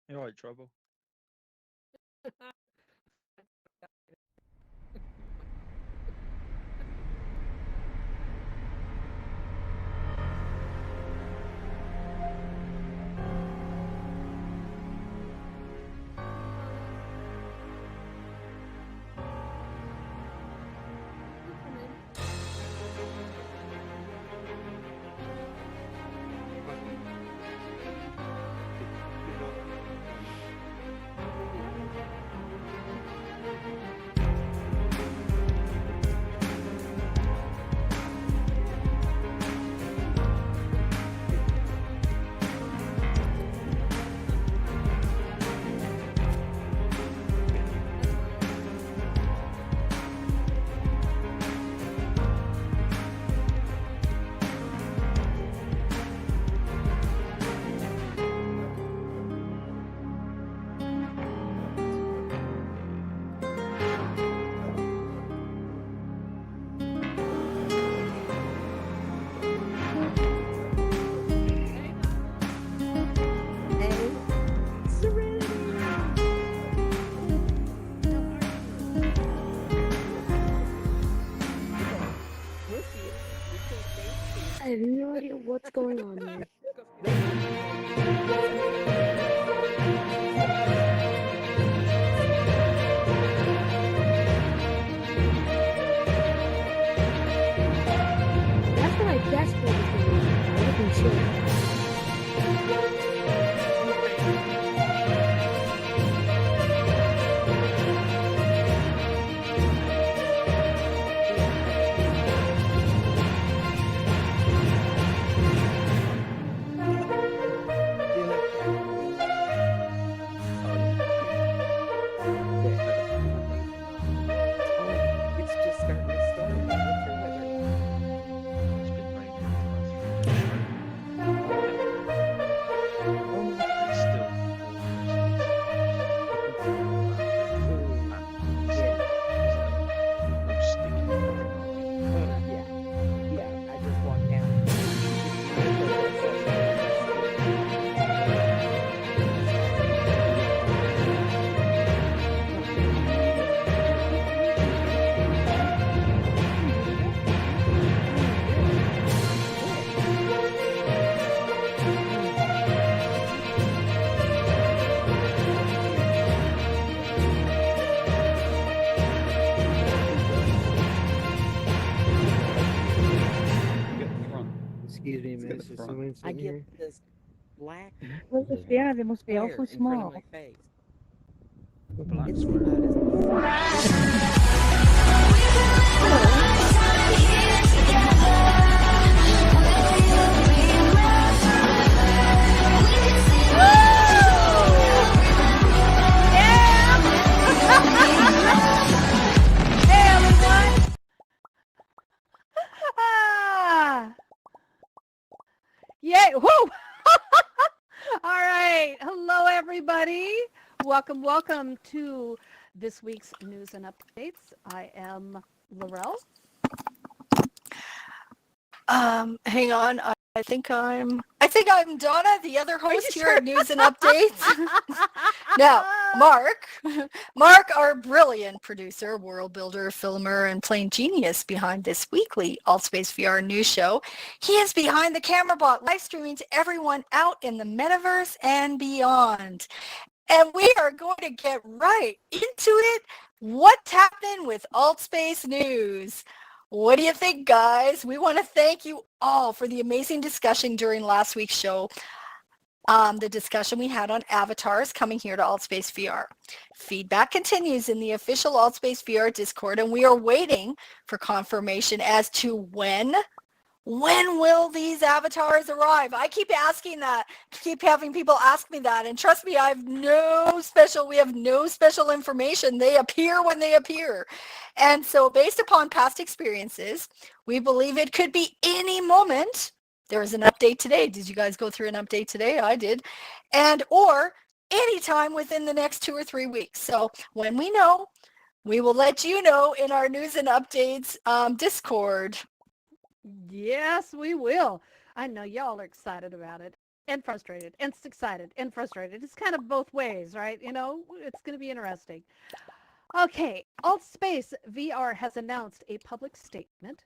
You all right, Trouble? Hey, Serenity. How are you? Okay, we'll see it. We can't say it. I have no idea what's going on here. Maybe we can call you. What's up? That's what my dashboard is doing. I wasn't sure. Do you have caffeine? Where? Oh, it's just starting to storm. What's your weather like? It's been raining for the last 3 days. Oh my It's God. still gorgeous. I can tell. Ooh, And it's yeah. no sticky nothing. Oh, yeah. Yeah, I just walked out. It's beautiful outside. You get the front. Excuse me, Get the miss. Is front. someone I sitting get here? this black Yeah, they must be square awfully in front of small. my face. Black It's square. hot as Hey, everyone! Ah! Yay! Whoo! All right. Hello, everybody. Welcome to this week's news and updates. I am Laurel. Hang on. I think I'm Donna, the other host here at News and Updates. Now, Mark, our brilliant producer, world builder, filmer, and plain genius behind this weekly AltSpace VR news show, he is behind the camera bot live streaming to everyone out in the metaverse and beyond. And we are going to get right into it. What's happening with AltSpace News? What do you think, guys? We want to thank you all for the amazing discussion during last week's show. The discussion we had on avatars coming here to AltSpace VR. Feedback continues in the official AltSpace VR Discord, and we are waiting for confirmation as to when will these avatars arrive? I keep asking that, keep having people ask me that, and trust me, we have no special information. They appear when they appear. And so based upon past experiences, we believe it could be any moment. There was an update today. Did you guys go through an update today? I did. And or anytime within the next 2 or 3 weeks. So when we know, we will let you know in our news and updates Discord. Yes, we will. I know y'all are excited about it. and frustrated and excited and frustrated. It's kind of both ways, right? You know, it's going to be interesting. Okay, AltSpace VR has announced a public statement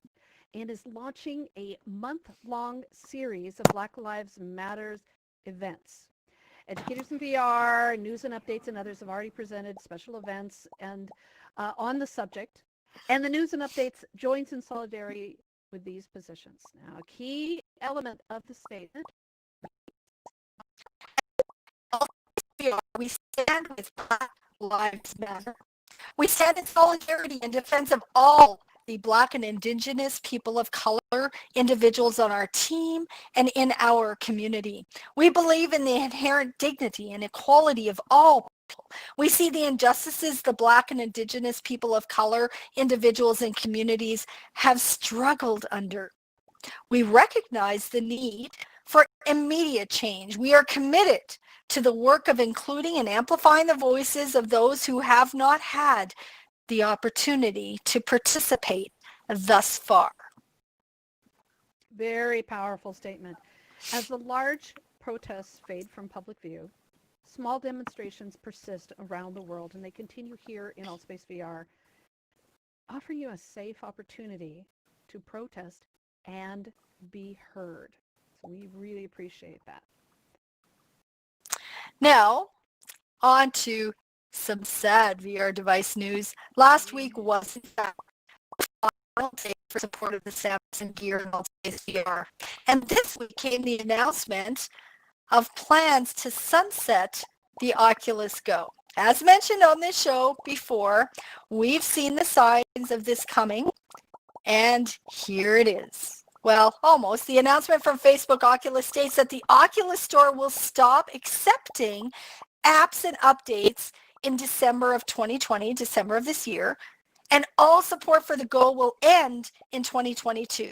and is launching a month-long series of Black Lives Matters events. Educators in VR, news and updates, and others have already presented special events and on the subject. And the news and updates joins in solidarity with these positions. Now, a key element of the statement. We stand with Black Lives Matter. We stand in solidarity in defense of all the Black and Indigenous people of color, individuals on our team, and in our community. We believe in the inherent dignity and equality of all people. We see the injustices the Black and Indigenous people of color, individuals, and communities have struggled under. We recognize the need for immediate change. We are committed to the work of including and amplifying the voices of those who have not had the opportunity to participate thus far. Very powerful statement. As the large protests fade from public view, small demonstrations persist around the world, and they continue here in AltSpace VR, offering you a safe opportunity to protest and be heard. So we really appreciate that. Now, on to some sad VR device news. Last week was, in fact, the final day for support of the Samsung Gear and AltSpace VR. And this week came the announcement of plans to sunset the Oculus Go. As mentioned on this show before, we've seen the signs of this coming, and here it is. Well, almost. The announcement from Facebook Oculus states that the Oculus Store will stop accepting apps and updates in December of 2020, December of this year, and all support for the Go will end in 2022,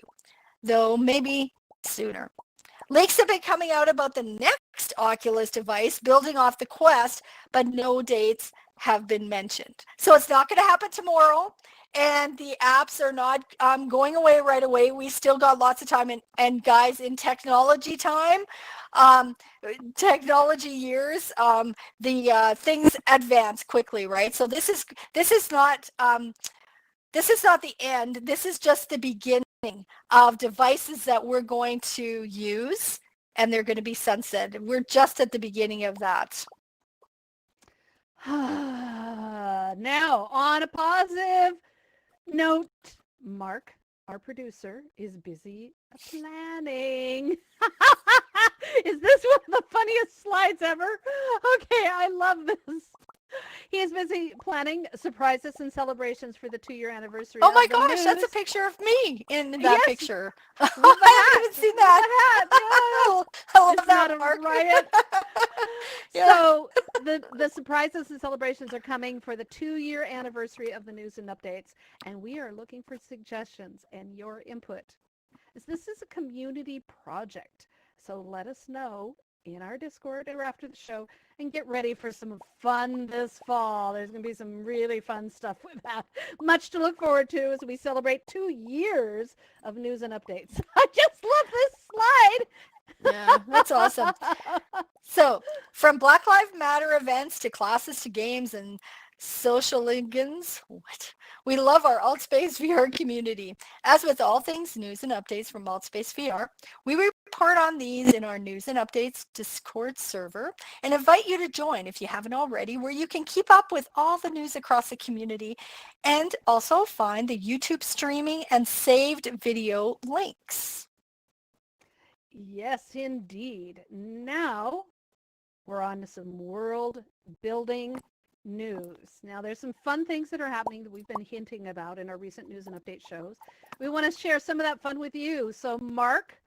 though maybe sooner. Leaks have been coming out about the next Oculus device building off the Quest, but no dates have been mentioned. So it's not going to happen tomorrow, and the apps are not going away right away. We still got lots of time, and guys, in technology time, technology years, the things advance quickly, right? So this is not the end. This is just the beginning of devices that we're going to use, and they're going to be sunset. We're just at the beginning of that. Now, on a positive note, Mark, our producer, is busy planning. Is this one of the funniest slides ever? Okay, I love this. He is busy planning surprises and celebrations for the 2-year anniversary. Oh my of the gosh, news. that's a picture of me in that Yes. picture. With the I hat, haven't seen with the that. hat, yes. I love Isn't that, that a Mark. riot? Yeah. So the surprises and celebrations are coming for the 2-year anniversary of the news and updates, and we are looking for suggestions and your input. This is a community project, so let us know in our Discord or after the show, and get ready for some fun this fall. There's going to be some really fun stuff with that. Much to look forward to as we celebrate 2 years of news and updates. I just love this slide. Yeah, that's awesome. So, from Black Lives Matter events to classes to games and socialigans, we love our AltSpace VR community. As with all things news and updates from AltSpace VR, we report on these in our news and updates Discord server and invite you to join if you haven't already, where you can keep up with all the news across the community and also find the YouTube streaming and saved video links. Yes, indeed. Now we're on to some world building news. Now there's some fun things that are happening that we've been hinting about in our recent news and update shows. We want to share some of that fun with you. So Mark,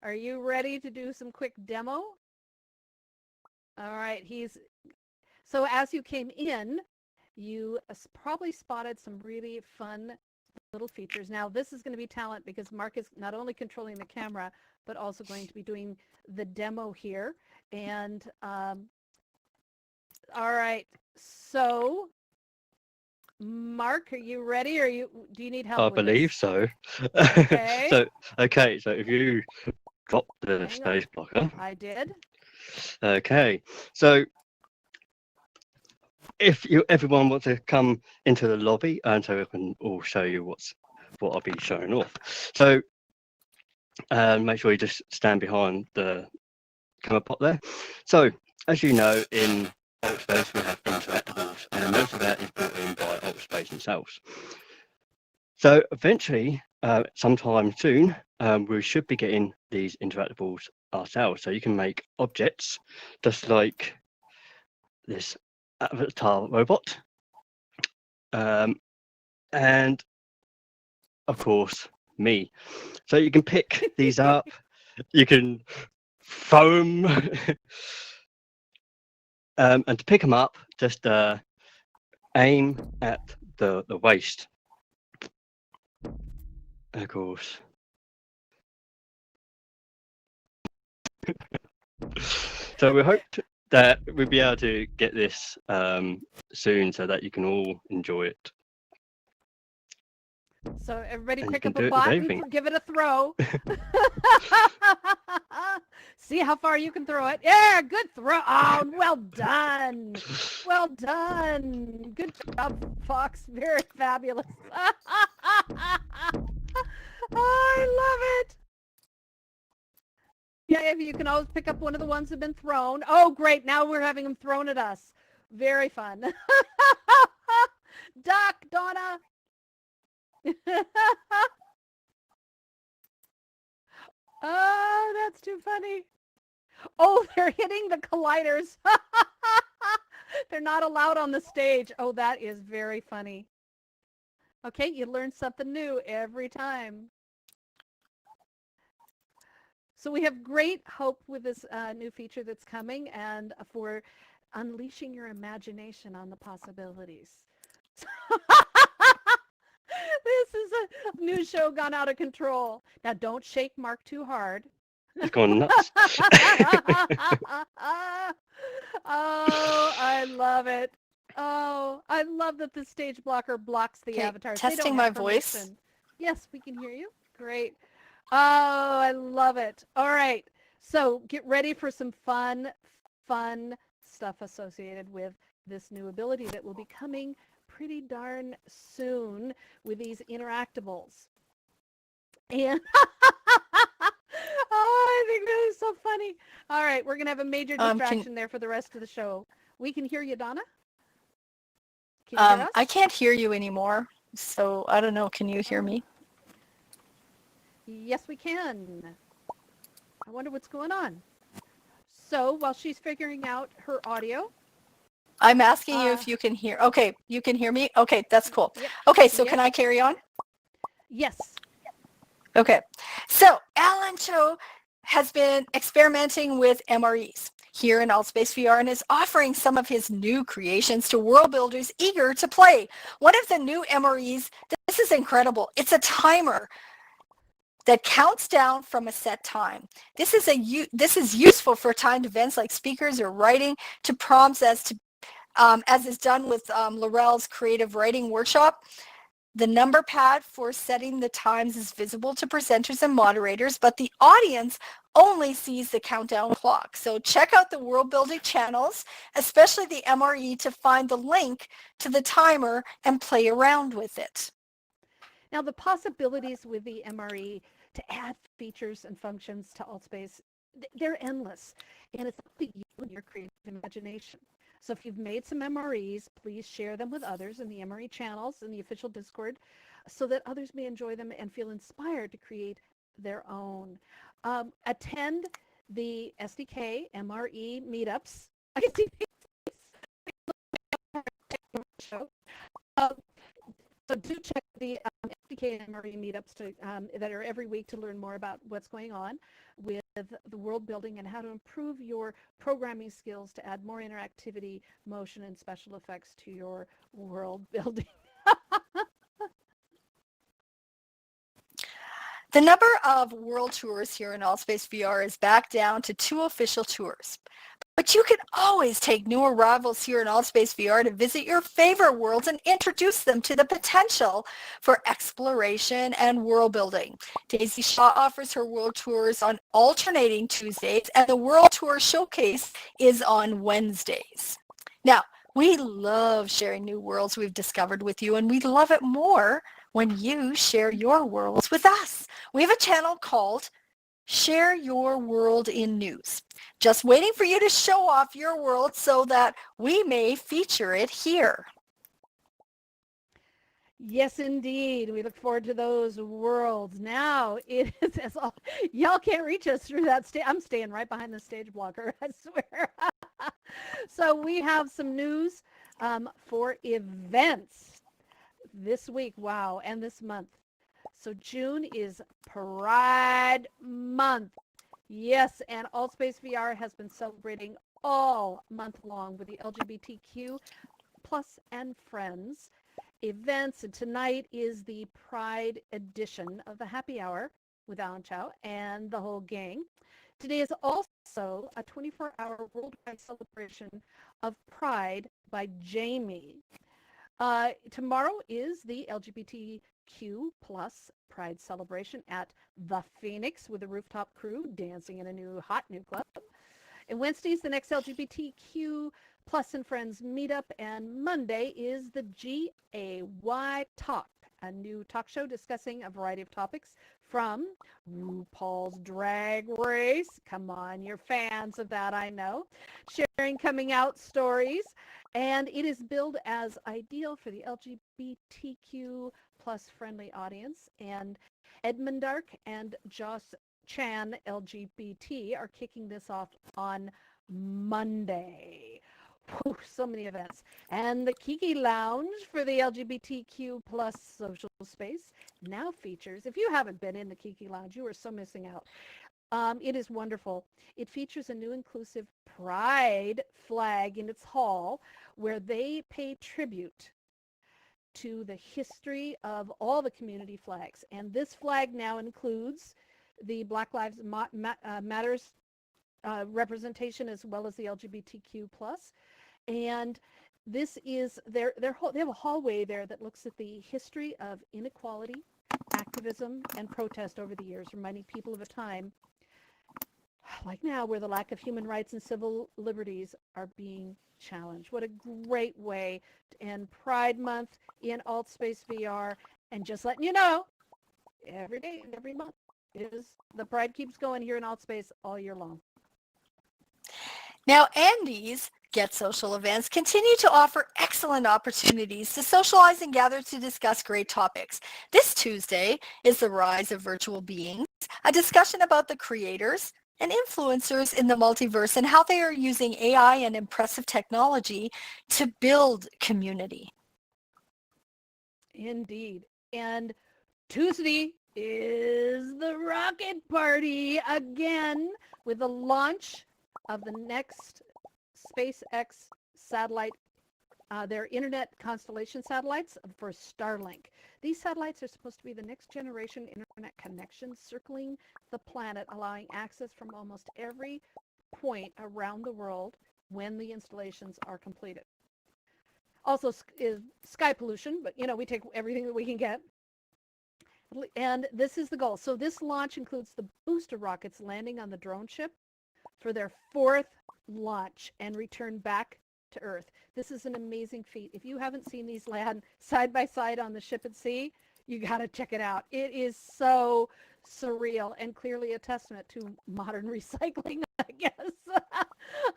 are you ready to do some quick demo? All right. So as you came in, you probably spotted some really fun little features. Now this is going to be talent because Mark is not only controlling the camera, but also going to be doing the demo here. And all right. So Mark, are you ready, or do you need help? I with believe this? so. Okay. So if you drop the Hang on. space blocker. I did. Okay, so if everyone wants to come into the lobby, and so we can all show you what I'll be showing off. So make sure you just stand behind the camera pot there. So as you know, in Altspace we have interactables, and most of that is brought in by Altspace themselves. So eventually, sometime soon, we should be getting these interactables ourselves. So you can make objects just like this avatar robot, and of course me. So you can pick these up, you can throw them, and to pick them up, just aim at the waist. Of course. So we hope that we'll be able to get this soon so that you can all enjoy it. So everybody And you pick can up do a it with bot anything. and give it a throw. See how far you can throw it. Yeah, good throw. Oh, well done. Well done. Good job, Fox. Very fabulous. I love it. Yeah, if you can always pick up one of the ones that have been thrown. Oh, great. Now we're having them thrown at us. Very fun. Duck, Donna. Oh, that's too funny. Oh, they're hitting the colliders. They're not allowed on the stage. Oh, that is very funny. Okay, you learn something new every time. So we have great hope with this new feature that's coming and for unleashing your imagination on the possibilities. This is a new show gone out of control. Now, don't shake Mark too hard. It's gone nuts. Oh, I love it. Oh, I love that the stage blocker blocks the Okay, avatars. They don't testing have my voice. permission. Yes, we can hear you. Great. Oh, I love it. All right. So get ready for some fun stuff associated with this new ability that will be coming pretty darn soon with these interactables. And oh, I think that is so funny. All right, we're gonna have a major distraction there for the rest of the show. We can hear you, Donna. Can you hear us? I can't hear you anymore, so I don't know. Can you hear me? Yes, we can. I wonder what's going on. So while she's figuring out her audio. I'm asking you if you can hear. Okay, you can hear me? Okay, that's cool. Yep. Okay, so Yep. can I carry on? Yes. Okay, so Alan Cho has been experimenting with MREs here in Altspace VR and is offering some of his new creations to world builders eager to play. One of the new MREs, this is incredible. It's a timer that counts down from a set time. This is useful for timed events like speakers or writing to prompts as is done with Laurel's creative writing workshop. The number pad for setting the times is visible to presenters and moderators, but the audience only sees the countdown clock. So check out the world building channels, especially the MRE, to find the link to the timer and play around with it. Now the possibilities with the MRE to add features and functions to Altspace, they're endless. And it's up to you and your creative imagination. So if you've made some MREs, please share them with others in the MRE channels in the official Discord so that others may enjoy them and feel inspired to create their own. Attend the SDK MRE meetups. I can see so do check the SDK and MRE meetups that are every week to learn more about what's going on with the world building and how to improve your programming skills to add more interactivity, motion, and special effects to your world building. The number of world tours here in Altspace VR is back down to 2 official tours. But you can always take new arrivals here in AltSpace VR to visit your favorite worlds and introduce them to the potential for exploration and world building. Daisy Shaw offers her world tours on alternating Tuesdays, and the World Tour Showcase is on Wednesdays. Now, we love sharing new worlds we've discovered with you, and we love it more when you share your worlds with us. We have a channel called Share Your World in News. Just waiting for you to show off your world so that we may feature it here. Yes, indeed. We look forward to those worlds. Now, it is as all, y'all can't reach us through that stage. I'm staying right behind the stage blocker, I swear. So we have some news for events this week. Wow, and this month. So June is Pride Month. Yes, and AltSpace VR has been celebrating all month long with the LGBTQ plus and friends events. And tonight is the Pride edition of the Happy Hour with Alan Chow and the whole gang. Today is also a 24-hour worldwide celebration of Pride by Jamie. Tomorrow is the LGBTQ plus Pride celebration at the Phoenix with the Rooftop Crew dancing in a hot new club. And Wednesday is the next LGBTQ plus and friends meetup, and Monday is the GAY Talk, a new talk show discussing a variety of topics from RuPaul's Drag Race. Come on, you're fans of that, I know. Sharing coming out stories, and it is billed as ideal for the LGBTQ plus friendly audience. And Edmund Dark and Joss Chan LGBT are kicking this off on Monday. Whew, so many events. And the Kiki Lounge for the LGBTQ plus social space now features, if you haven't been in the Kiki Lounge, you are so missing out. It is wonderful. It features a new inclusive pride flag in its hall where they pay tribute to the history of all the community flags. And this flag now includes the Black Lives Matters representation as well as the LGBTQ plus. And this is they have a hallway there that looks at the history of inequality, activism, and protest over the years, reminding people of a time like now where the lack of human rights and civil liberties are being challenged. What a great way to end Pride Month in AltSpace VR. And just letting you know, every day and every month is the Pride keeps going here in AltSpace all year long. Now, Andy's Get Social events continue to offer excellent opportunities to socialize and gather to discuss great topics. This Tuesday is the rise of virtual beings, a discussion about the creators and influencers in the multiverse and how they are using AI and impressive technology to build community. Indeed. And Tuesday is the rocket party again with the launch of the next SpaceX satellite, their internet constellation satellites for Starlink. These satellites are supposed to be the next generation internet connection circling the planet, allowing access from almost every point around the world when the installations are completed. Also is sky pollution, but we take everything that we can get. And this is the goal. So this launch includes the booster rockets landing on the drone ship for their 4th launch and return back to Earth. This is an amazing feat. If you haven't seen these land side by side on the ship at sea, you got to check it out. It is so surreal and clearly a testament to modern recycling, I guess.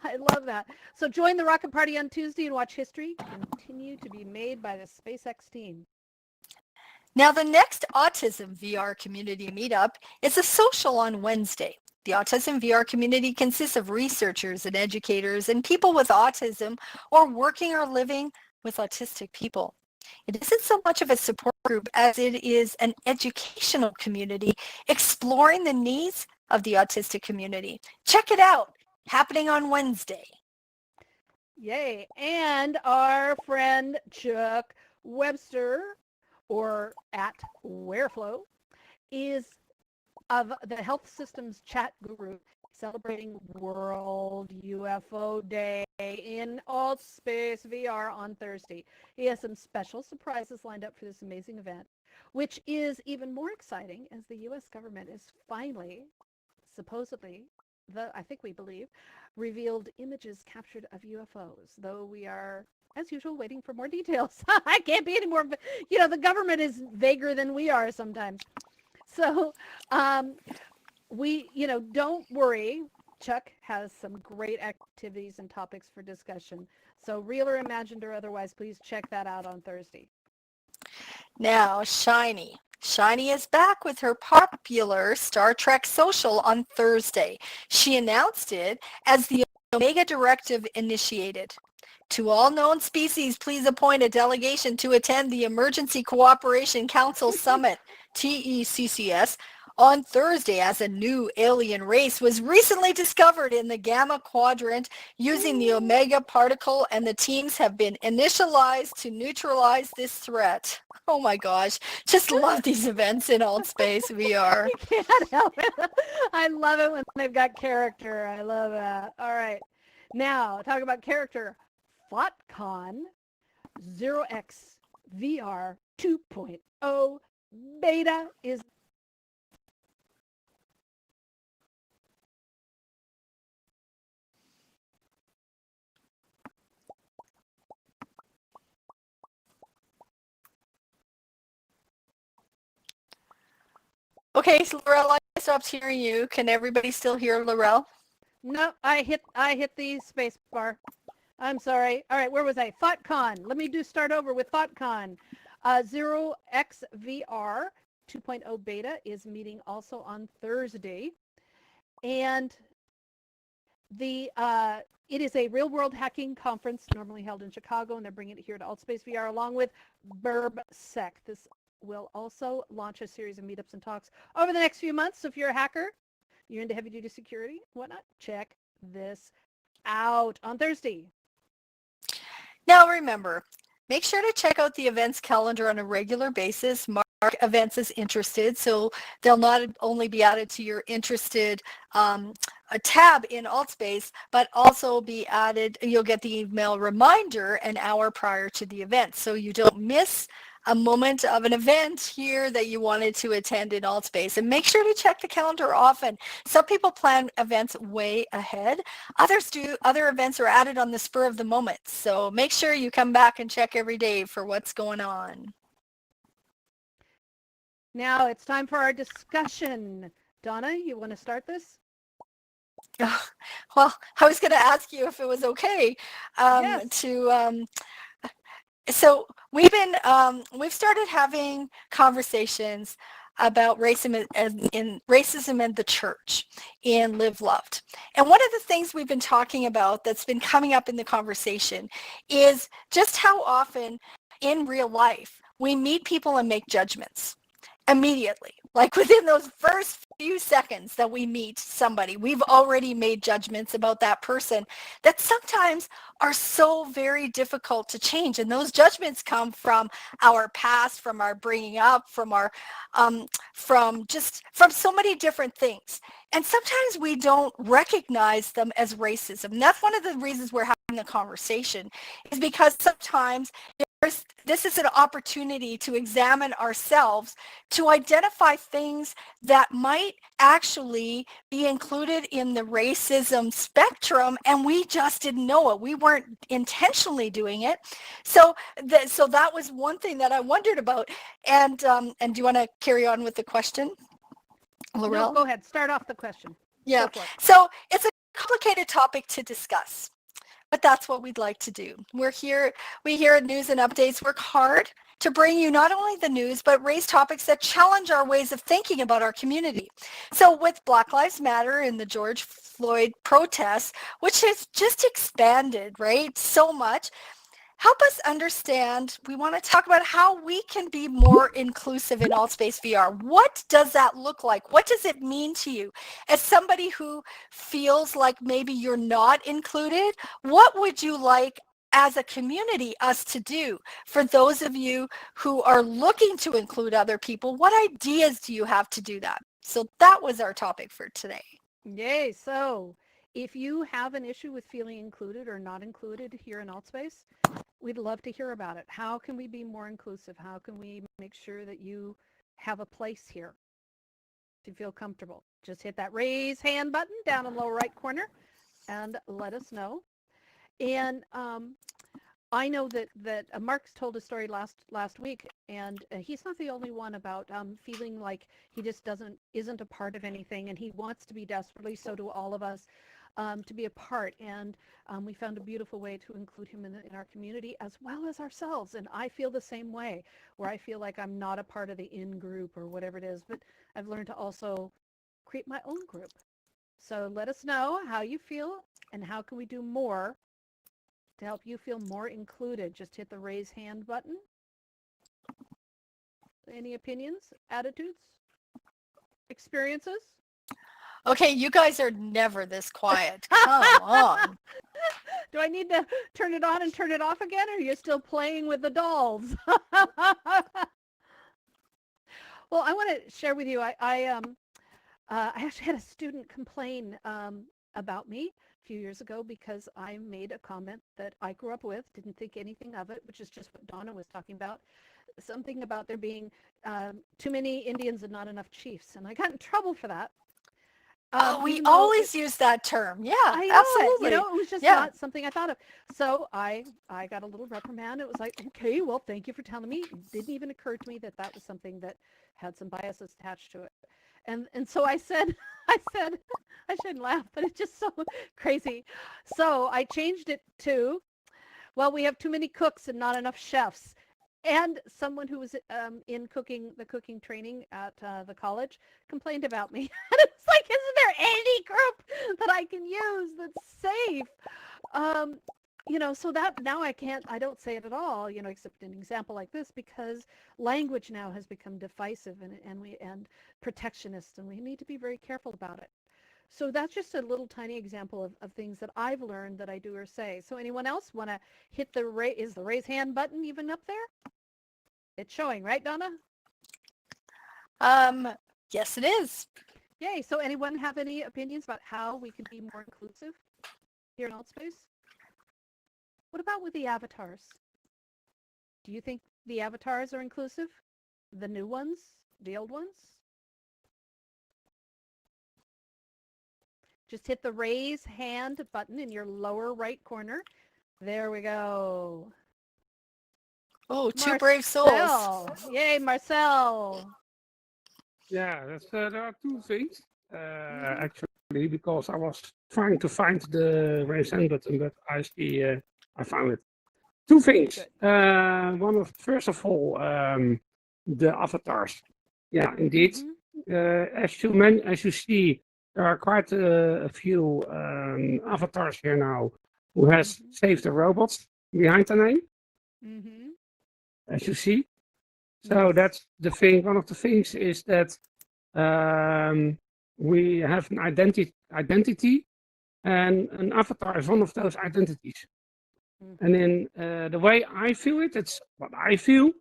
I love that. So join the rocket party on Tuesday and watch history continue to be made by the SpaceX team. Now, the next Autism VR community meetup is a social on Wednesday. The Autism VR community consists of researchers and educators and people with autism or working or living with autistic people. It isn't so much of a support group as it is an educational community exploring the needs of the autistic community. Check it out, happening on Wednesday. Yay. And our friend Chuck Webster, or at Wareflow, is of the health systems chat guru, celebrating World UFO Day in Alt Space VR on Thursday. He has some special surprises lined up for this amazing event, which is even more exciting as the U.S. government is finally, supposedly, I think we believe, revealed images captured of UFOs, though we are, as usual, waiting for more details. I can't be any more, the government is vaguer than we are sometimes. So don't worry. Chuck has some great activities and topics for discussion. So real or imagined or otherwise, please check that out on Thursday. Now, Shiny. Shiny is back with her popular Star Trek social on Thursday. She announced it as the Omega Directive initiated. To all known species, please appoint a delegation to attend the Emergency Cooperation Council Summit, TECCS, on Thursday, as a new alien race was recently discovered in the Gamma Quadrant using the Omega particle, and the teams have been initialized to neutralize this threat. Oh my gosh, just love these events in Alt Space VR. I can't help it. I love it when they've got character. I love that. All right. Now, talk about character. FotCon 0x VR 2.0 beta is Okay, so Laurel, I stopped hearing you. Can everybody still hear Laurel? No, I hit the space bar. I'm sorry. All right, where was I? FotCon. Let me start over with FotCon. 0xVR 2.0 beta is meeting also on Thursday. And it is a real-world hacking conference normally held in Chicago, and they're bringing it here to AltSpace VR along with BurbSec. This will also launch a series of meetups and talks over the next few months. So if you're a hacker, you're into heavy-duty security, whatnot, check this out on Thursday. Now remember, make sure to check out the events calendar on a regular basis. Mark events as interested, so they'll not only be added to your interested a tab in AltSpace, but also be added, you'll get the email reminder an hour prior to the event, so you don't miss a moment of an event here that you wanted to attend in AltSpace. And make sure to check the calendar often. Some people plan events way ahead. Others do. Other events are added on the spur of the moment. So make sure you come back and check every day for what's going on. Now it's time for our discussion. Donna, you want to start this? Well, I was going to ask you if it was okay Yes. So we've started having conversations about racism and the church in Live Loved. And one of the things we've been talking about that's been coming up in the conversation is just how often in real life we meet people and make judgments immediately. Like within those first few seconds that we meet somebody, we've already made judgments about that person that sometimes are so very difficult to change. And those judgments come from our past, from our bringing up, from our, from so many different things. And sometimes we don't recognize them as racism. And that's one of the reasons we're having a conversation, is because sometimes this is an opportunity to examine ourselves, to identify things that might actually be included in the racism spectrum, and we just didn't know it. We weren't intentionally doing it. So that was one thing that I wondered about. And do you want to carry on with the question, Laurel? No, go ahead. Start off the question. Yeah. Go for it. So it's a complicated topic to discuss, but that's what we'd like to do. We here at News and Updates work hard to bring you not only the news, but raise topics that challenge our ways of thinking about our community. So with Black Lives Matter and the George Floyd protests, which has just expanded, right, so much, help us understand. We want to talk about how we can be more inclusive in AltSpace VR. What does that look like? What does it mean to you? As somebody who feels like maybe you're not included, what would you like as a community us to do? For those of you who are looking to include other people, what ideas do you have to do that? So that was our topic for today. Yay. So if you have an issue with feeling included or not included here in Altspace, we'd love to hear about it. How can we be more inclusive? How can we make sure that you have a place here to feel comfortable? Just hit that raise hand button down in the lower right corner and let us know. And I know that Mark's told a story last week, and he's not the only one about feeling like he just isn't a part of anything, and he wants to be desperately. So do all of us, to be a part. And we found a beautiful way to include him in our community as well as ourselves. And I feel the same way, where I feel like I'm not a part of the in group or whatever it is, but I've learned to also create my own group. So let us know how you feel and how can we do more to help you feel more included. Just hit the raise hand button. Any opinions, attitudes, experiences? Okay, you guys are never this quiet. Come on. Do I need to turn it on and turn it off again, or are you still playing with the dolls? Well, I want to share with you, I actually had a student complain about me a few years ago because I made a comment that I grew up with, didn't think anything of it, which is just what Donna was talking about. Something about there being too many Indians and not enough chiefs. And I got in trouble for that. We always use that term. Yeah, I know absolutely. it. You know, it was just not something I thought of. So I got a little reprimand. It was like, okay, well, thank you for telling me. It didn't even occur to me that that was something that had some biases attached to it. And so I said, I shouldn't laugh, but it's just so crazy. So I changed it to, well, we have too many cooks and not enough chefs. And someone who was in the cooking training at the college complained about me. And it's like, isn't there any group that I can use that's safe? You know, so that now I don't say it at all, you know, except an example like this, because language now has become divisive and protectionist, and we need to be very careful about it. So that's just a little tiny example of things that I've learned that I do or say. So anyone else want to hit is the raise hand button even up there? It's showing, right, Donna? Yes, it is. Yay. So anyone have any opinions about how we can be more inclusive here in Altspace? What about with the avatars? Do you think the avatars are inclusive? The new ones? The old ones? Just hit the raise hand button in your lower right corner. There we go. Oh, two brave souls. Yay, Marcel. Yeah, there are two things. Actually, because I was trying to find the raise hand button, but I see I found it. Two things. First of all, the avatars. Yeah, indeed. As you see, there are quite a few avatars here now who has saved the robots behind the name. As you see. So that's the thing. One of the things is that we have an identity, and an avatar is one of those identities. And in the way I feel it, it's what I feel.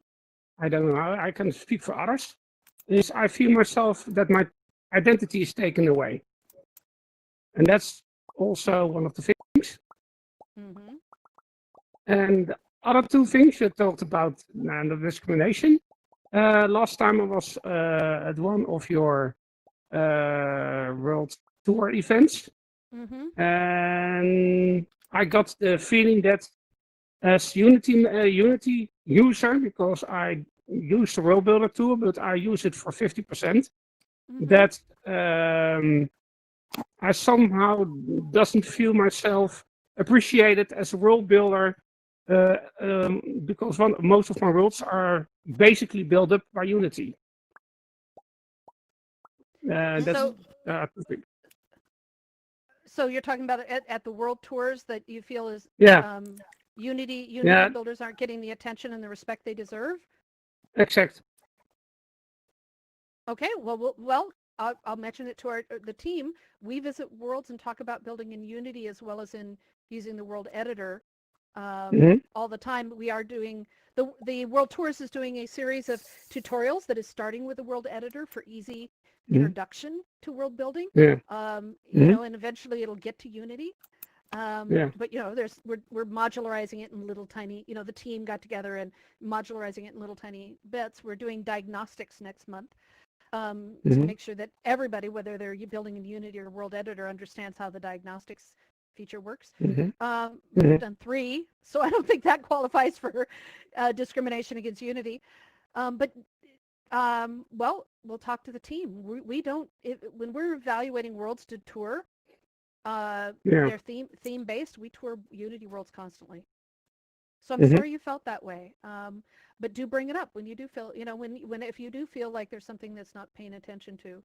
I don't know how I can speak for others. Is I feel myself that my identity is taken away, and that's also one of the things. And other two things you talked about, the discrimination. Last time I was at one of your world tour events, and I got the feeling that as Unity user, because I use the World Builder tool, but I use it for 50%, that I somehow doesn't feel myself appreciated as a world builder. Because most of my worlds are basically built up by Unity. So you're talking about at the world tours that you feel is Unity builders aren't getting the attention and the respect they deserve? Exact. Okay, well, I'll mention it to the team. We visit worlds and talk about building in Unity as well as in using the world editor. all the time. We are doing the World Tours is doing a series of tutorials that is starting with the World Editor for easy introduction to world building. Yeah. You know, and eventually it'll get to Unity. Yeah. But you know, we're modularizing it in little tiny. You know, the team got together and modularizing it in little tiny bits. We're doing diagnostics next month to make sure that everybody, whether they're building in Unity or World Editor, understands how the diagnostics feature works. We've done 3, so I don't think that qualifies for discrimination against Unity. But well, we'll talk to the team. We don't when we're evaluating worlds to tour. They're theme based. We tour Unity worlds constantly. So I'm sorry you felt that way. But do bring it up when you do feel, you know, if you do feel like there's something that's not paying attention to,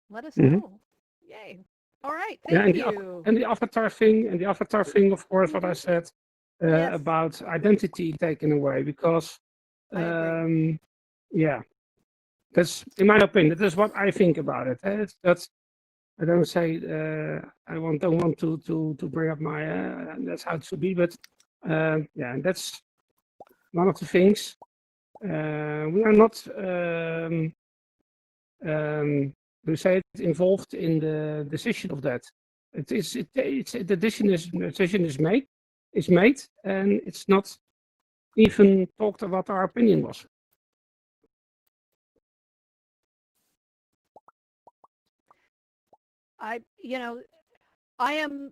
let us know. Yay. All right. Thank you. And the avatar thing, of course, what I said about identity taken away, because that's, in my opinion, that is what I think about it. That's, I don't say don't want to bring up my that's how it should be, but that's one of the things. We are not we say it, involved in the decision of that. The decision is made, and it's not even talked about what our opinion was. I am.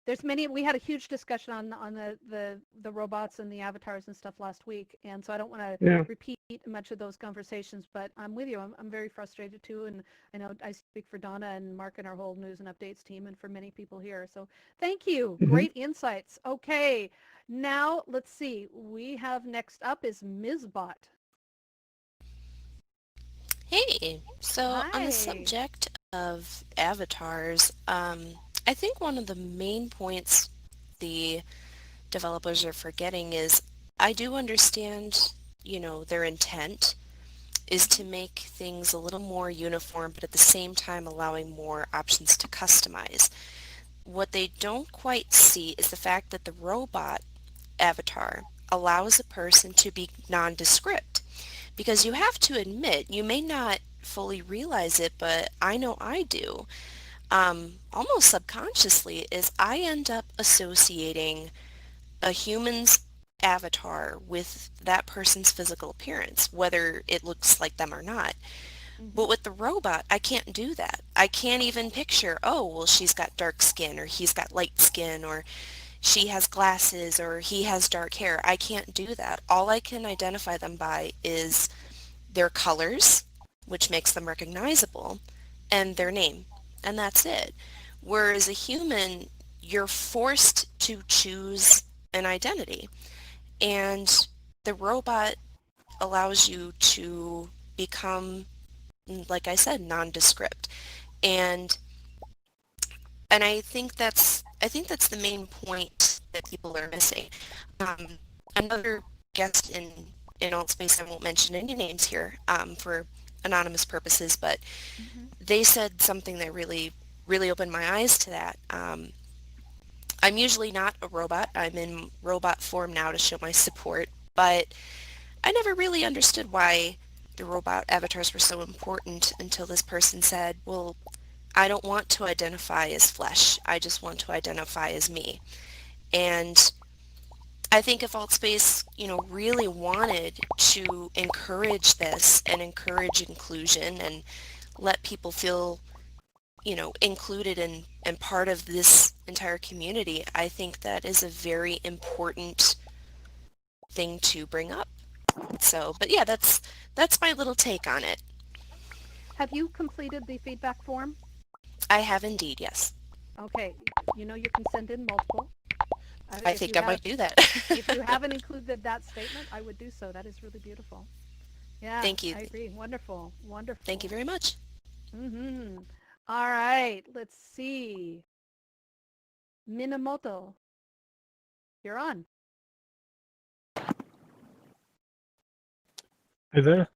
There's many. We had a huge discussion on the robots and the avatars and stuff last week, and so I don't want to repeat much of those conversations. But I'm with you. I'm very frustrated too, and I know I speak for Donna and Mark and our whole news and updates team, and for many people here. So thank you. Great insights. Okay, now let's see. We have next up is Ms. Bot. Hey, so on the subject of avatars, I think one of the main points the developers are forgetting is I do understand, you know, their intent is to make things a little more uniform, but at the same time allowing more options to customize. What they don't quite see is the fact that the robot avatar allows a person to be nondescript. Because you have to admit, you may not fully realize it, but I know I do, almost subconsciously, is I end up associating a human's avatar with that person's physical appearance, whether it looks like them or not. But with the robot, I can't do that. I can't even picture, oh, well, she's got dark skin, or he's got light skin, or she has glasses, or he has dark hair. I can't do that. All I can identify them by is their colors, which makes them recognizable, and their name. And that's it. Whereas a human, you're forced to choose an identity. And the robot allows you to become, like I said, nondescript. And I think that's the main point that people are missing. Another guest in AltSpace, I won't mention any names here for anonymous purposes, but they said something that really opened my eyes to that. I'm usually not a robot. I'm in robot form now to show my support, but I never really understood why the robot avatars were so important until this person said, well, I don't want to identify as flesh. I just want to identify as me. And I think if AltSpace, you know, really wanted to encourage this and encourage inclusion and let people feel, you know, included and part of this entire community, I think that is a very important thing to bring up. So, but yeah, that's my little take on it. Have you completed the feedback form? I have indeed, yes. Okay, you know you can send in multiple. I think I might do that. If you haven't included that statement, I would do so. That is really beautiful. Yeah, thank you. I agree. Wonderful, wonderful. Thank you very much. All right, let's see. Minamoto, you're on. Hey there.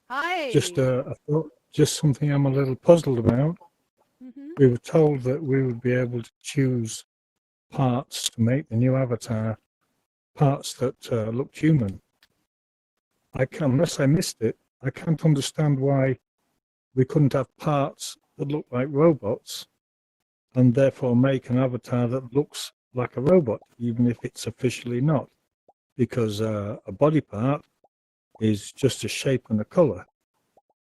Hi. Just something I'm a little puzzled about. We were told that we would be able to choose parts to make the new avatar, parts that looked human. Unless I missed it, I can't understand why we couldn't have parts that look like robots and therefore make an avatar that looks like a robot, even if it's officially not. Because a body part is just a shape and a color.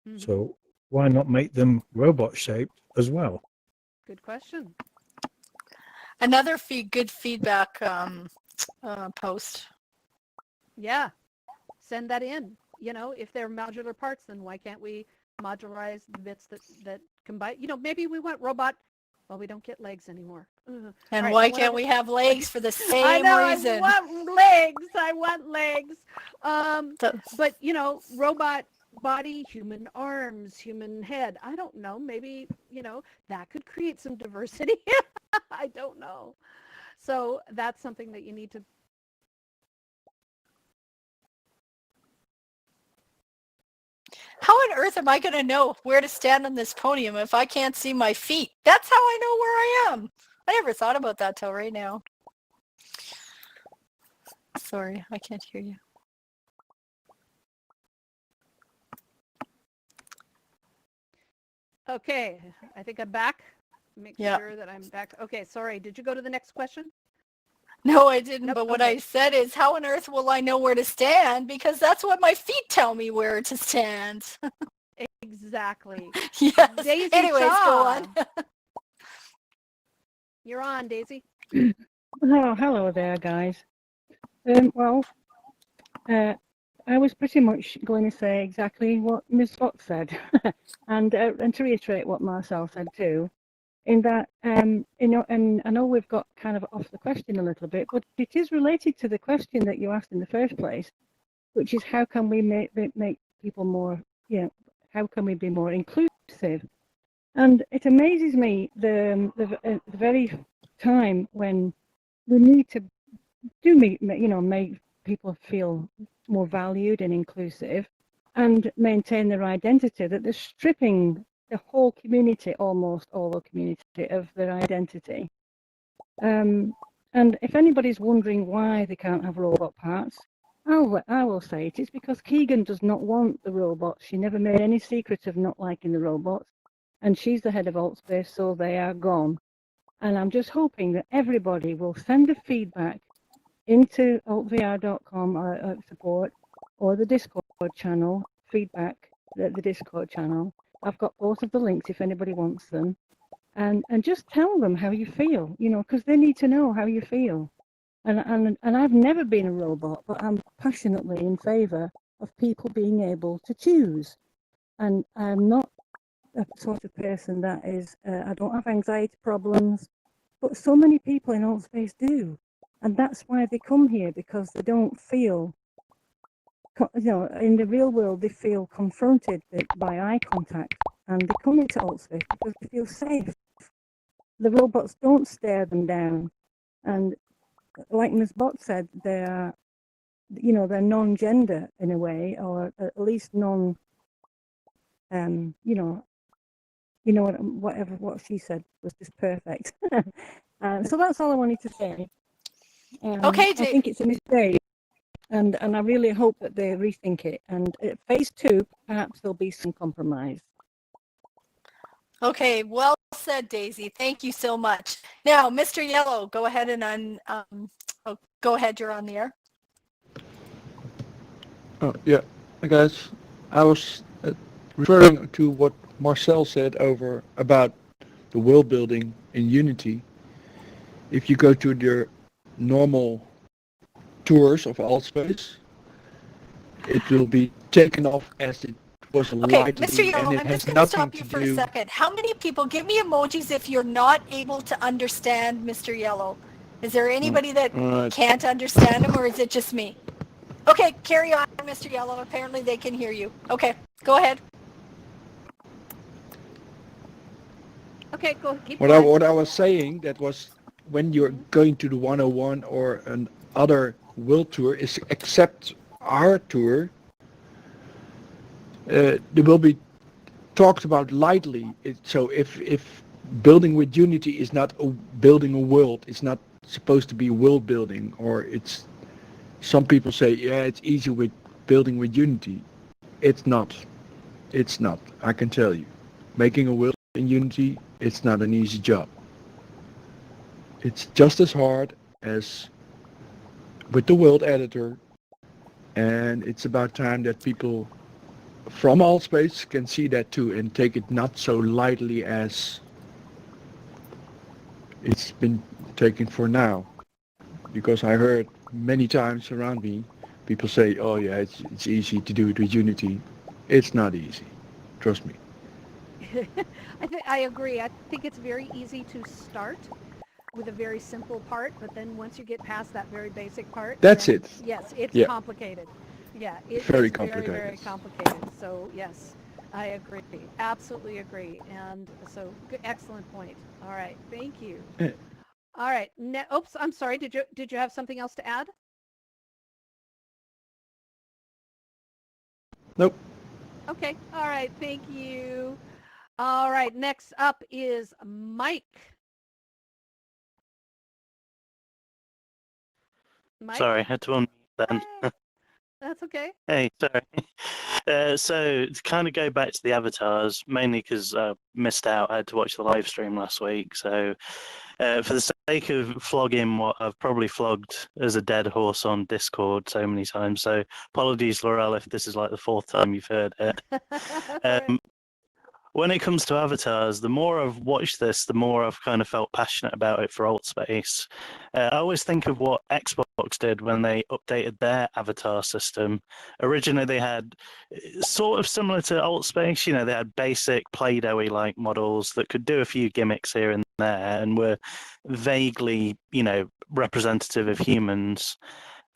Mhm. So why not make them robot shaped as well? Good question. Another good feedback post. Yeah. Send that in. You know, if they're modular parts, then why can't we modularize the bits that combine? You know, maybe we want robot. Well, we don't get legs anymore. Ugh. And All right, why I wanna- can't we have legs for the I same know, reason? I want legs. I want legs. The- But you know, robot body, human arms, human head. I don't know. Maybe, you know, that could create some diversity. I don't know. So that's something that you need to. How on earth am I going to know where to stand on this podium if I can't see my feet? That's how I know where I am. I never thought about that till right now. Sorry, I can't hear you. Okay, I think I'm back. Make Yeah. sure that I'm back. Okay, sorry. Did you go to the next question? No, I didn't. Nope, But what okay. I said is, how on earth will I know where to stand? Because that's what my feet tell me where to stand. Exactly. Yes. Daisy Anyways, go Shaw. on. You're on, Daisy. Oh, hello there, guys. Well, I was pretty much going to say exactly what Ms. Fox said, and to reiterate what Marcel said too, in that, you know, and I know we've got kind of off the question a little bit, but it is related to the question that you asked in the first place, which is how can we make people more, you know, how can we be more inclusive? And it amazes me the very time when we need to make people feel more valued and inclusive and maintain their identity, that they're stripping the whole community, almost all the community, of their identity. And if anybody's wondering why they can't have robot parts, I will say it. It's because Keegan does not want the robots. She never made any secret of not liking the robots. And she's the head of AltSpace, so they are gone. And I'm just hoping that everybody will send the feedback into altvr.com or support or the Discord channel, feedback, the Discord channel. I've got both of the links if anybody wants them. And just tell them how you feel, you know, because they need to know how you feel. And I've never been a robot, but I'm passionately in favor of people being able to choose. And I'm not a sort of person that is, I don't have anxiety problems, but so many people in AltSpace do. And that's why they come here, because they don't feel, you know, in the real world, they feel confronted by eye contact. And they come into AltSpace because they feel safe. The robots don't stare them down. And like Ms. Bott said, they are, you know, they're non-gender in a way, or at least non, you know, what she said was just perfect. So that's all I wanted to say. Okay, I think it's a mistake, and I really hope that they rethink it. And at phase 2, perhaps there'll be some compromise. Okay, well said, Daisy. Thank you so much. Now, Mr. Yellow, go ahead and go ahead. You're on the air. Oh, yeah. Hi, guys. I was referring to what Marcel said about the world building in Unity. If you go to their normal tours of AltSpace, it will be taken off as it was Okay, lightly, Mr. Yellow, and it I'm has just going to nothing stop you to for a do. second. How many people, give me emojis if you're not able to understand Mr. Yellow. Is there anybody that Alright. can't understand him, or is it just me? Okay, carry on, Mr. Yellow. Apparently they can hear you. Okay, go ahead. Okay, go keep What going. I was saying, that was when you're going to the 101 or an other world tour, is except our tour, they will be talked about lightly. So if building with Unity is not building a world, it's not supposed to be world building, or it's, some people say, yeah, it's easy with building with Unity. It's not. It's not. I can tell you. Making a world in Unity, it's not an easy job. It's just as hard as with the world editor, and it's about time that people from Altspace can see that too and take it not so lightly as it's been taken for now. Because I heard many times around me, people say, oh yeah, it's easy to do it with Unity. It's not easy. Trust me. I agree. I think it's very easy to start with a very simple part, but then once you get past that very basic part, That's then- it. Yes, it's Yeah. complicated. Yeah, it's Very very, complicated. very complicated. So yes, I agree. Absolutely agree. And so excellent point. All right, thank you. Eh. All right. Oops, I'm sorry. Did you have something else to add? Nope. Okay. All right. Thank you. All right. Next up is Mike. Mike? Sorry, I had to unmute then. Hey, that's okay. Hey, sorry. So to kind of go back to the avatars, mainly because I missed out, I had to watch the live stream last week. So for the sake of flogging what I've probably flogged as a dead horse on Discord so many times, so apologies, Laurel, if this is like the fourth time you've heard it. When it comes to avatars, the more I've watched this, the more I've kind of felt passionate about it for Altspace. I always think of what Xbox did when they updated their avatar system. Originally, they had sort of similar to Altspace, you know, they had basic Play-Doh-y like models that could do a few gimmicks here and there and were vaguely, you know, representative of humans.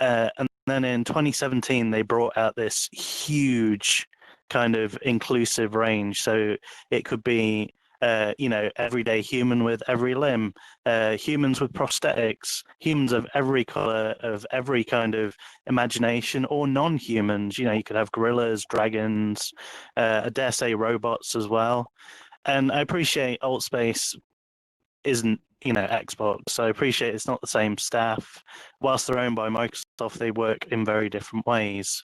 And then in 2017, they brought out this huge kind of inclusive range. So it could be, you know, everyday human with every limb, humans with prosthetics, humans of every color, of every kind of imagination, or non-humans. You know, you could have gorillas, dragons, I dare say robots as well. And I appreciate Altspace isn't, you know, Xbox. So I appreciate it's not the same staff. Whilst they're owned by Microsoft, they work in very different ways.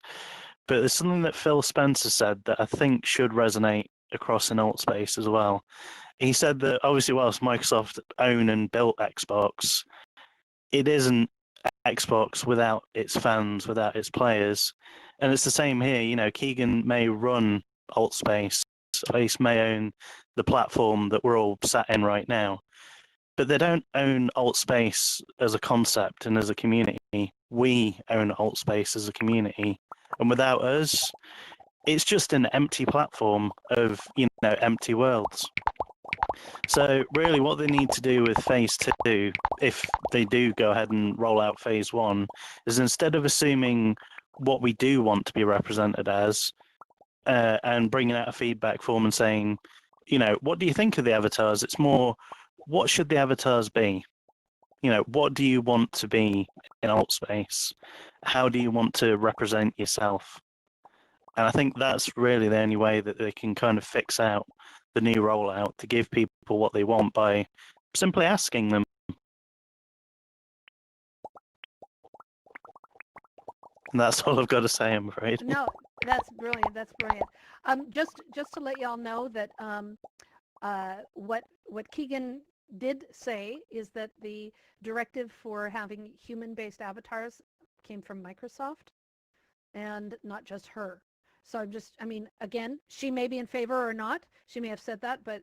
But there's something that Phil Spencer said that I think should resonate across in Altspace as well. He said that obviously whilst Microsoft own and built Xbox, it isn't Xbox without its fans, without its players. And it's the same here. You know, Keegan may run Altspace, Space may own the platform that we're all sat in right now, but they don't own Altspace as a concept and as a community. We own Altspace as a community. And without us, it's just an empty platform of, you know, empty worlds. So really what they need to do with phase 2, if they do go ahead and roll out phase 1, is instead of assuming what we do want to be represented as, and bringing out a feedback form and saying, you know, what do you think of the avatars? It's more, what should the avatars be? You know, what do you want to be in Altspace? How do you want to represent yourself? And I think that's really the only way that they can kind of fix out the new rollout, to give people what they want by simply asking them. And that's all I've got to say, I'm afraid. No, that's brilliant. That's brilliant. Just to let y'all know that what Keegan did say is that the directive for having human-based avatars came from Microsoft and not just her. So I mean, again, she may be in favor or not. She may have said that, but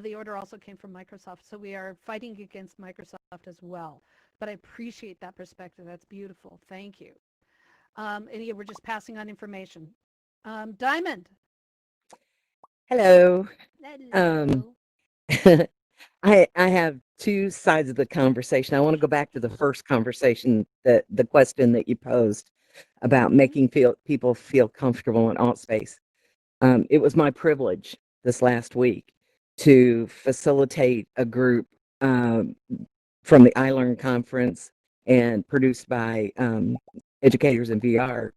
the order also came from Microsoft. So we are fighting against Microsoft as well. But I appreciate that perspective. That's beautiful. Thank you. And yeah, we're just passing on information. Diamond. Hello. Hello. I have two sides of the conversation. I want to go back to the first conversation, the question that you posed about making people feel comfortable in Altspace. It was my privilege this last week to facilitate a group from the iLearn conference and produced by Educators in VR.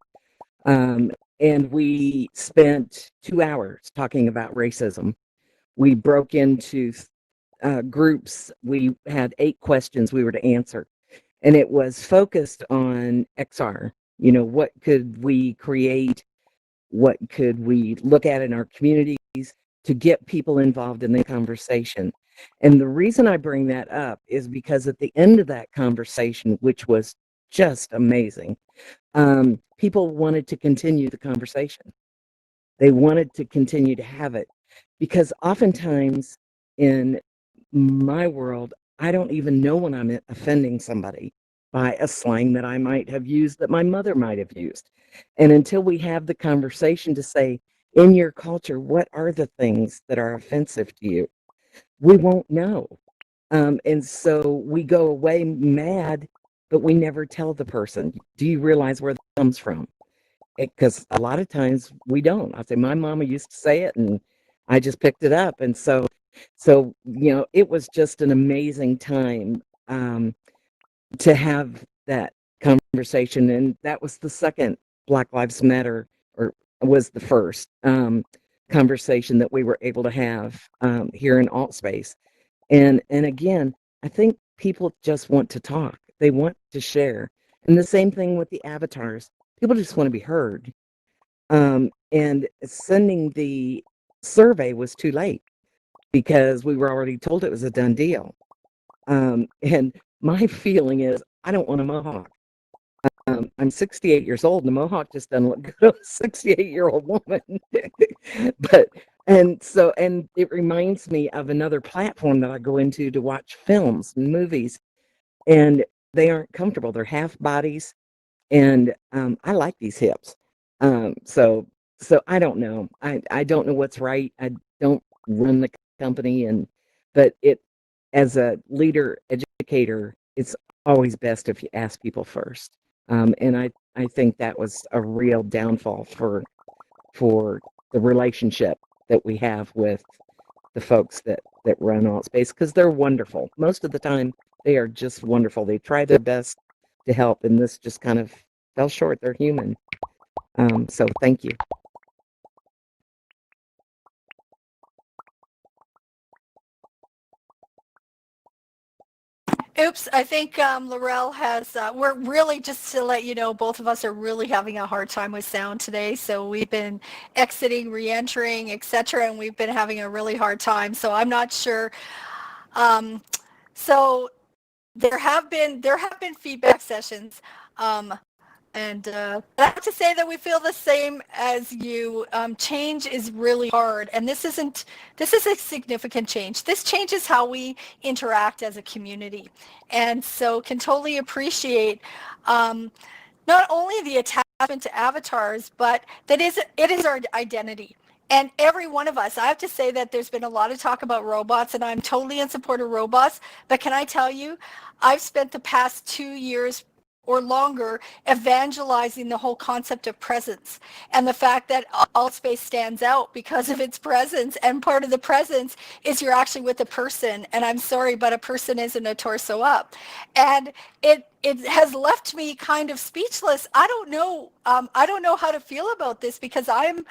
And we spent 2 hours talking about racism. We broke into groups. We had 8 questions we were to answer. and it was focused on XR. You know, what could we create? What could we look at in our communities to get people involved in the conversation? And the reason I bring that up is because at the end of that conversation, which was just amazing, people wanted to continue the conversation. They wanted to continue to have it because oftentimes in my world, I don't even know when I'm offending somebody by a slang that I might have used, that my mother might have used. And until we have the conversation to say, in your culture, what are the things that are offensive to you? We won't know. And so we go away mad, but we never tell the person, do you realize where that comes from? Because a lot of times we don't. I say, my mama used to say it and I just picked it up. And so, you know, it was just an amazing time to have that conversation. And that was the second Black Lives Matter, or was the first conversation that we were able to have here in AltSpace. And again, I think people just want to talk. They want to share. And the same thing with the avatars. People just want to be heard. And sending the survey was too late because we were already told it was a done deal. And my feeling is I don't want a mohawk. I'm 68 years old and a mohawk just doesn't look good on a 68-year-old woman. And it reminds me of another platform that I go into to watch films and movies, and they aren't comfortable. They're half bodies, and I like these hips. So I don't know. I don't know what's right. I don't run the company, but it, as a leader educator, it's always best if you ask people first. And I think that was a real downfall for the relationship that we have with the folks that run AltSpace, because they're wonderful. Most of the time, they are just wonderful. They try their best to help, and this just kind of fell short. They're human. So thank you. Oops, I think Laurel has, we're really, just to let you know, both of us are really having a hard time with sound today. So we've been exiting, re-entering, etc., and we've been having a really hard time. So I'm not sure. So there have been feedback sessions. And I have to say that we feel the same as you. Change is really hard, and this is a significant change. This changes how we interact as a community, and so can totally appreciate not only the attachment to avatars, but it is our identity. And every one of us, I have to say that there's been a lot of talk about robots, and I'm totally in support of robots, but can I tell you, I've spent the past 2 years or longer evangelizing the whole concept of presence, and the fact that AltSpace stands out because of its presence, and part of the presence is you're actually with a person, and I'm sorry, but a person isn't a torso up. And it has left me kind of speechless. I don't know how to feel about this, because I'm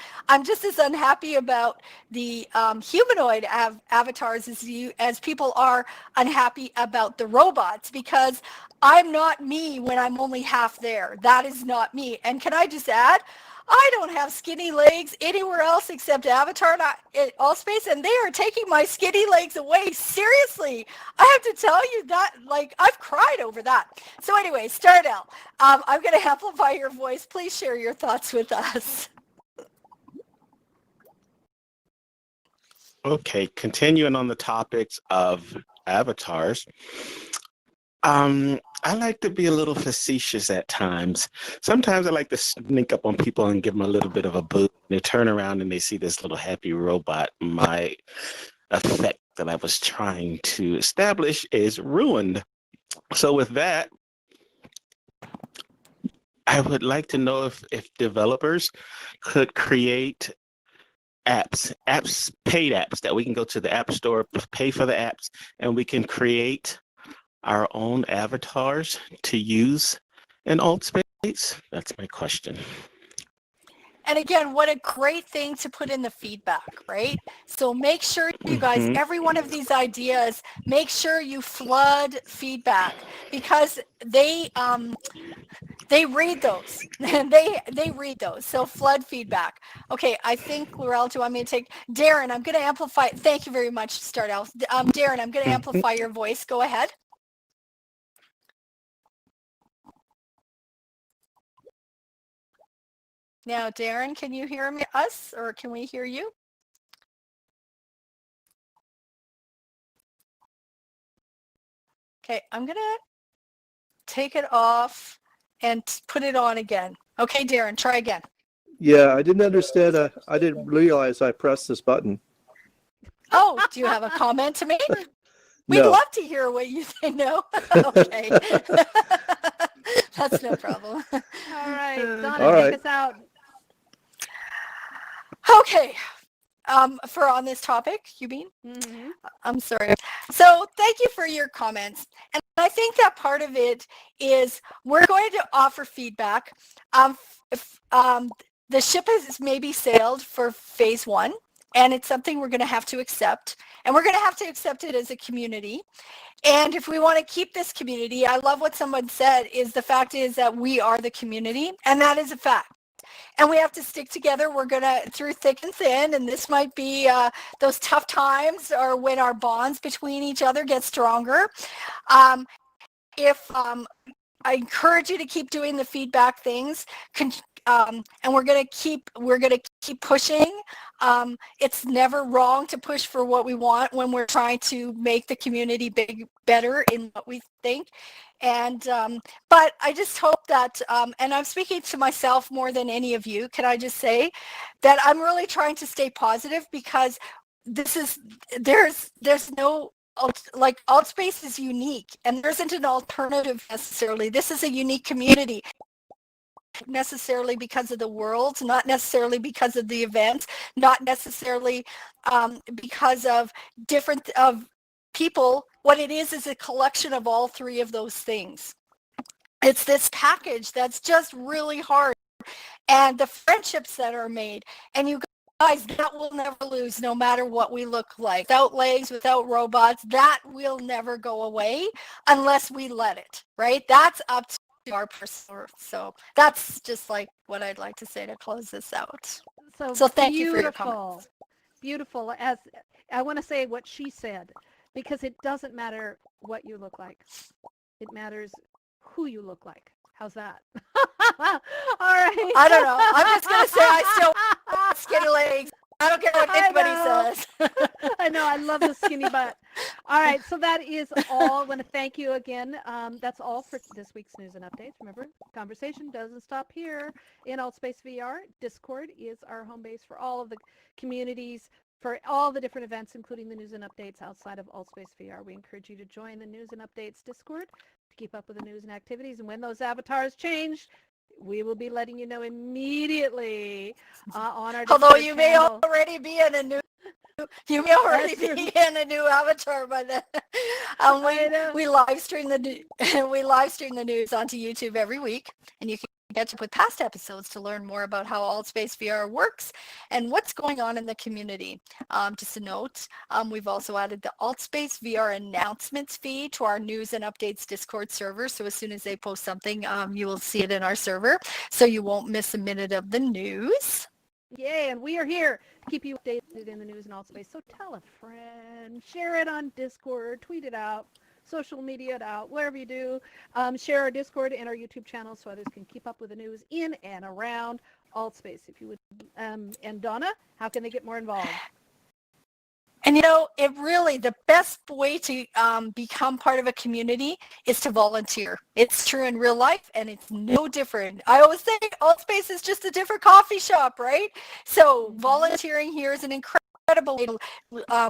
just as unhappy about the humanoid avatars as people are unhappy about the robots, because I'm not me when I'm only half there. That is not me. And can I just add, I don't have skinny legs anywhere else except Avatar and AltSpace, and they are taking my skinny legs away. Seriously, I have to tell you that, like, I've cried over that. So anyway, Stardell, I'm going to amplify your voice. Please share your thoughts with us. Okay, continuing on the topics of avatars. I like to be a little facetious at times. Sometimes I like to sneak up on people and give them a little bit of a boost. They turn around and they see this little happy robot. My effect that I was trying to establish is ruined. So with that, I would like to know if developers could create apps, paid apps, that we can go to the App Store, pay for the apps, and we can create our own avatars to use in AltSpace? That's my question. And again, what a great thing to put in the feedback, right? So make sure you guys, Mhm. every one of these ideas, make sure you flood feedback because they read those. they read those. So flood feedback. Okay, I think Laurel, do you want me to take Darren? I'm going to amplify. Thank you very much to start out. Darren, I'm going to amplify your voice. Go ahead. Now, Darren, can you hear us or can we hear you? Okay, I'm going to take it off and put it on again. Okay, Darren, try again. Yeah, I didn't understand. I didn't realize I pressed this button. Oh, do you have a comment to make? We'd No. love to hear what you say. No? Okay. That's no problem. All right, Donna, All right. take us out. Okay. For on this topic, you mean? Mm-hmm. I'm sorry. So thank you for your comments. And I think that part of it is we're going to offer feedback. The ship has maybe sailed for phase 1, and it's something we're going to have to accept. And we're going to have to accept it as a community. And if we want to keep this community, I love what someone said, is the fact is that we are the community, and that is a fact. And we have to stick together. We're going to, through thick and thin, and this might be those tough times or when our bonds between each other get stronger. I encourage you to keep doing the feedback things, and we're going to keep pushing. It's never wrong to push for what we want when we're trying to make the community better in what we think. And but I just hope that, and I'm speaking to myself more than any of you, can I just say that I'm really trying to stay positive, because there's no, like, AltSpace is unique and there isn't an alternative necessarily. This is a unique community, necessarily because of the world, not necessarily because of the events, not necessarily because of different of people. What it is a collection of all three of those things. It's this package that's just really hard, and the friendships that are made, and you guys, that will never lose, no matter what we look like. Without legs, without robots, that will never go away unless we let it, right? That's up to our personal. So that's just like what I'd like to say to close this out. So thank you for your comments. Beautiful. As I want to say what she said, because it doesn't matter what you look like. It matters who you look like. How's that? All right. I don't know. I'm just going to say I still want skinny legs. I don't care what anybody says. I know. I love the skinny butt. All right. So that is all. I want to thank you again. That's all for this week's news and updates. Remember, conversation doesn't stop here in AltSpace VR. Discord is our home base for all of the communities, for all the different events, including the news and updates outside of AltSpace VR. We encourage you to join the news and updates Discord to keep up with the news and activities. And when those avatars change, we will be letting you know immediately on our Although Discord you may channel. already be in a new, you may already be in a new avatar by then. We live stream the news onto YouTube every week, and you can catch up with past episodes to learn more about how AltSpace VR works and what's going on in the community. Just a note, we've also added the AltSpace VR announcements feed to our news and updates Discord server. So as soon as they post something, you will see it in our server, so you won't miss a minute of the news. Yay, and we are here to keep you updated in the news in AltSpace. So tell a friend, share it on Discord, tweet it out, social media it out, whatever you do. Share our Discord and our YouTube channel so others can keep up with the news in and around AltSpace. If you would, and Donna, how can they get more involved? And you know, it really, the best way to become part of a community is to volunteer. It's true in real life, and it's no different. I always say AltSpace is just a different coffee shop, right? So volunteering here is an incredible way to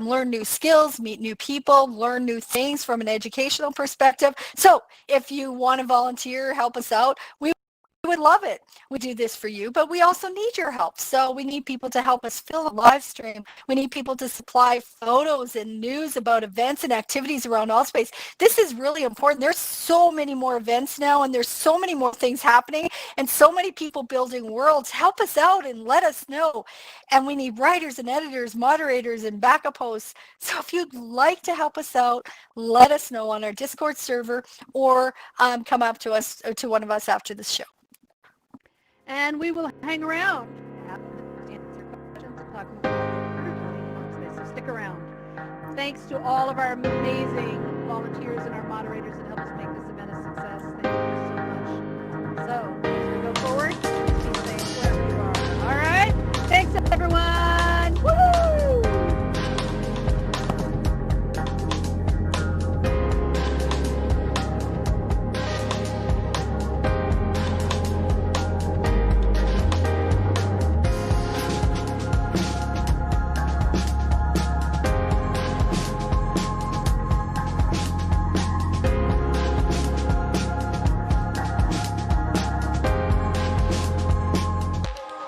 learn new skills, meet new people, learn new things from an educational perspective. So if you want to volunteer, help us out. We would love it. We do this for you, but we also need your help. So we need people to help us fill a live stream. We need people to supply photos and news about events and activities around AltSpace. This is really important. There's so many more events now, and there's so many more things happening, and so many people building worlds. Help us out and let us know. And we need writers and editors, moderators, and backup hosts. So if you'd like to help us out, let us know on our Discord server, or come up to us, to one of us after the show. And we will hang around after to answer questions and talk more. So stick around. Thanks to all of our amazing volunteers and our moderators that help us make